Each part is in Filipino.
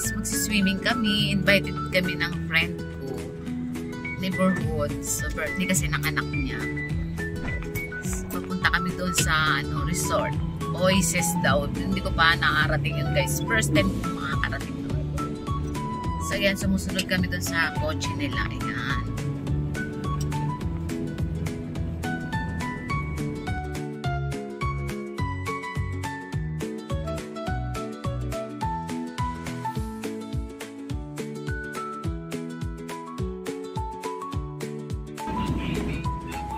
guys, magsiswimming kami. Invited kami ng friend ko. Neighborhood. So, birthday kasi ng anak niya. So, papunta kami doon sa resort. Oasis daw. Hindi ko pa nakarating yun guys. First time ko makakarating doon. So, ayan. Sumusunod kami doon sa kotse nila. Ayan.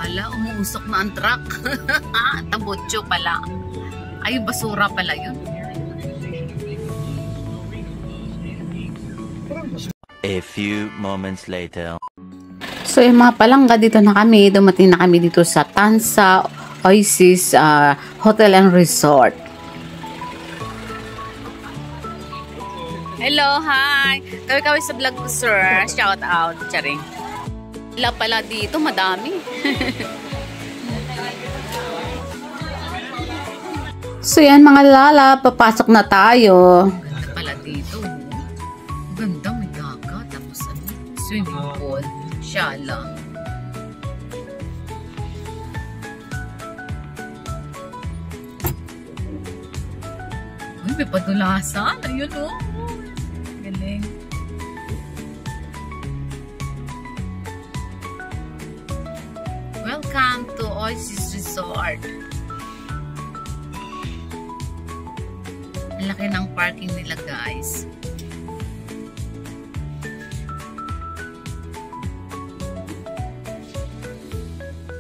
Ala, umuusok na ang truck. Tambutso pala. Ay, basura pala yun. A few moments later. So, yung mga palangga, dito na kami. Dumating na kami dito sa Tansa Oasis Hotel and Resort. Hello, hi! Kaway-kaway sa vlog ko, sir. Shout out, charing. Wala pala dito, madami. So, yan mga lala, papasok na tayo. Ganda pala dito. Ganda, may dagat. Tapos swimming pool. Siya lang. Uy, may padulasan. Ayun o. Galing. Welcome to Oasis Resort. Ang laki ng parking nila, guys.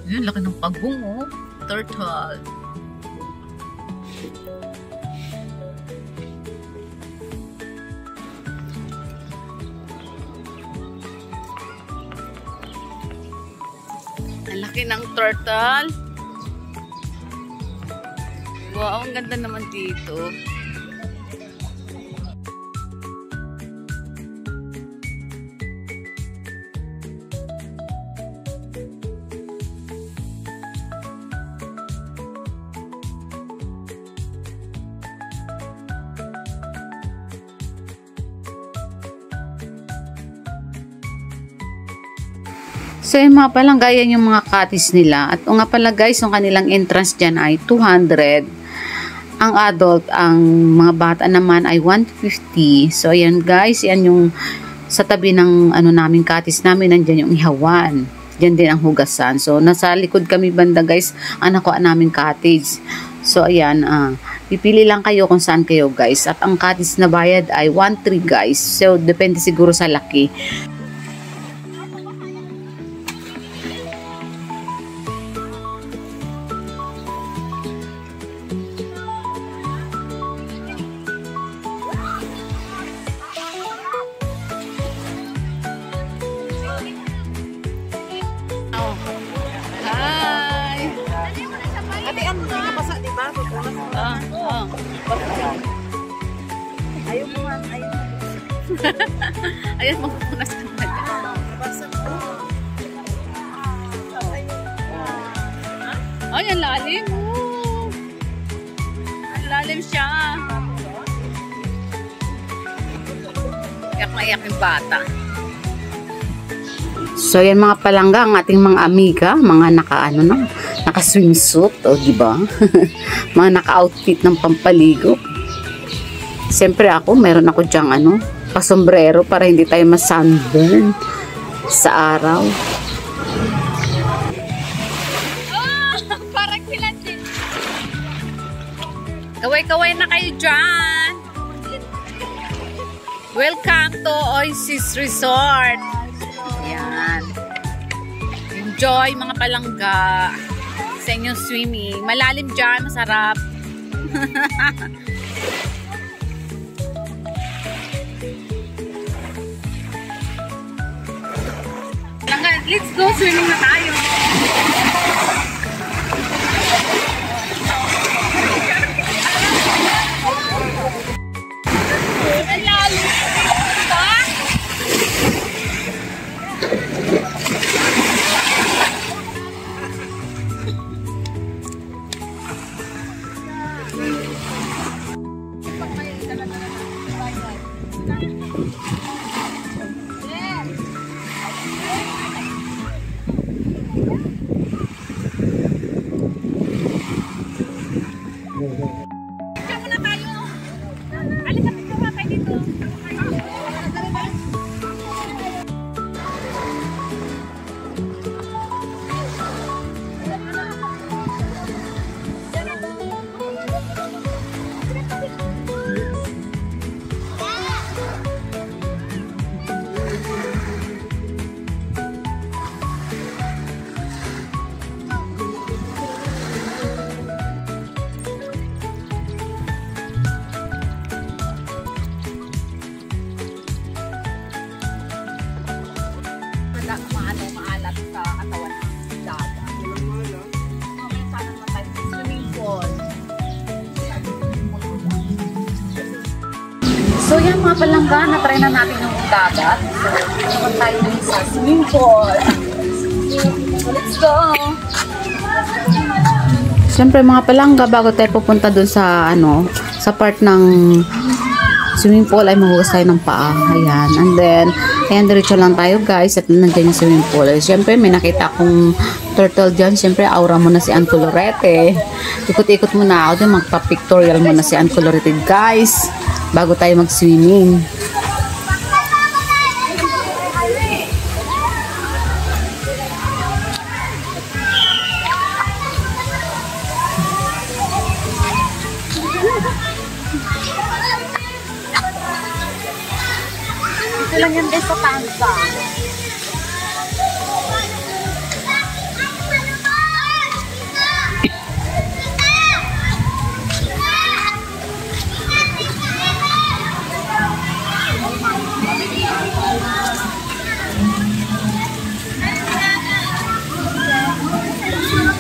Yun, laki ng pagong, oh. Turtle. Ang laki ng turtle. Wow, ang ganda naman dito. So, yung mga palangga, yan yung mga cottage nila. At nga pala guys, yung kanilang entrance dyan ay 200. Ang adult, ang mga bata naman ay 150. So, ayan guys, yan yung sa tabi ng naming cottage namin, nandyan yung ihawan. Diyan din ang hugasan. So, nasa likod kami banda guys, ang nakuha namin cottage. So, ayan, pipili lang kayo kung saan kayo guys. At ang cottage na bayad ay 1.3 guys. So, depende siguro sa laki. Ayaw mo nga, ayaw mo. Ayaw mo punas ka na dyan. Ay, ang lalim. Ang lalim siya. Iyak na iyak yung bata. So, yan mga palangga, ang ating mga amiga, mga naka-swimsuit, o diba? Mga naka-outfit ng pampaligo. Siyempre ako, meron ako dyang pasombrero para hindi tayo ma-sunburn sa araw. Parang kilan din. Kaway-kaway na kayo dyan. Welcome to Oasis Resort. Yan. Enjoy mga palangga sa inyong swimming. Malalim dyan, masarap. Let's go swimming na tayo. Ang lalim. Diba? So yan mga palangga, na-try na natin yung dagat. So, naman tayo sa swimming pool. Let's go! Siyempre mga palangga, bago tayo pupunta dun sa sa part ng swimming pool ay mahugas tayo ng paa. Ayan. And then, ayan, diretso lang tayo guys. At nandiyan yung swimming pool. Siyempre, may nakita akong turtle dyan. Siyempre, aura mo na si Ann Colorete. Ikot-ikot muna ako dyan. Magpa-pictorial mo na si Ann Colorete guys. Bago tayo mag-swimming. Ito lang yan guys sa tansa.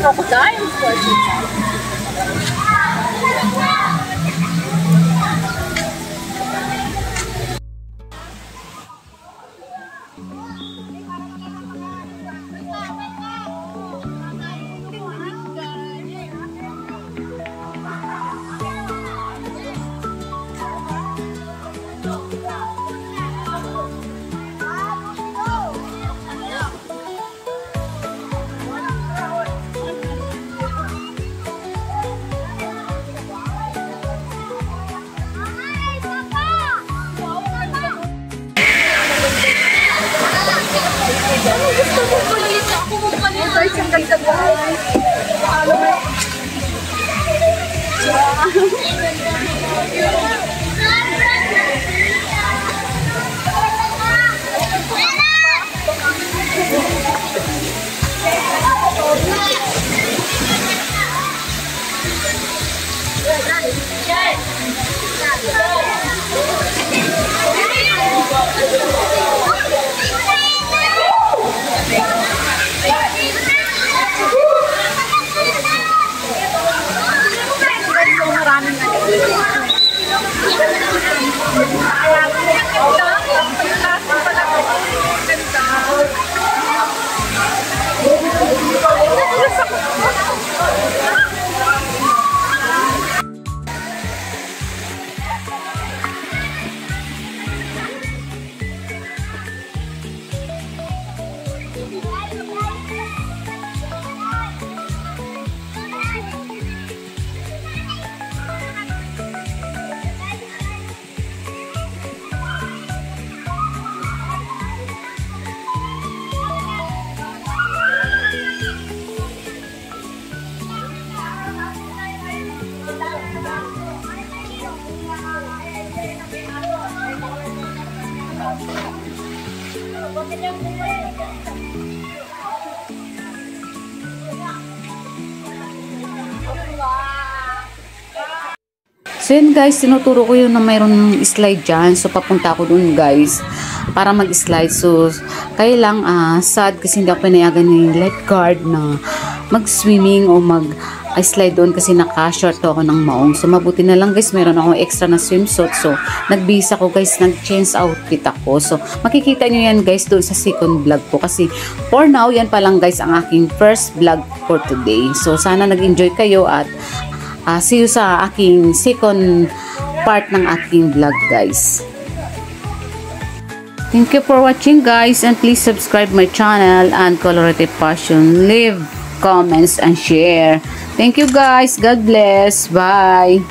Crocodile, of course. Gusto mo palit? Ako mo palit. Guys, ang ganda guys. Ano ba? So yun guys, tinuturo ko yun na mayroon slide dyan. So papunta ako dun guys para mag-slide. So kaya lang sad kasi hindi ako pinayagan ni lifeguard na mag-swimming o mag-slide doon kasi naka-short ako ng maong. So mabuti na lang guys, mayroon ako extra na swimsuit. So nagbihis ako guys, nag-change outfit ako. So makikita nyo yan guys doon sa second vlog ko. Kasi for now, yan pa lang guys ang aking first vlog for today. So sana nag-enjoy kayo at see you sa aking second part ng aking vlog guys. Thank you for watching guys, and please subscribe my channel and Colorete Passion. Leave comments and share. Thank you guys. God bless. Bye.